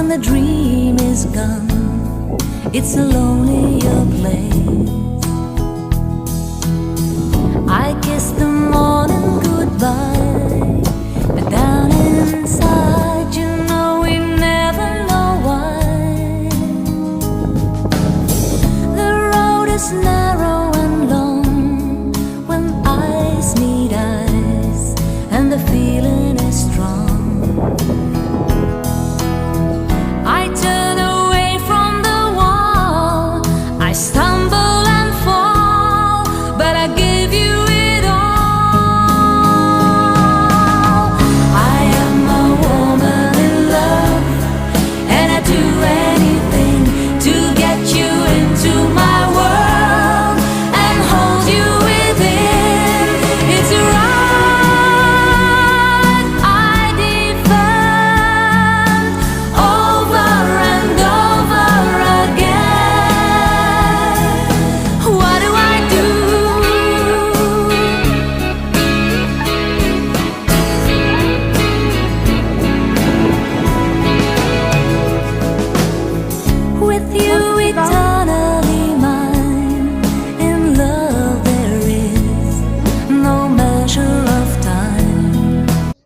when the dream is gone, it's a lonelier place. I kiss the morning goodbye, but down inside, you know we never know why. The road is narrow and long when eyes meet eyes, and the feeling is strong.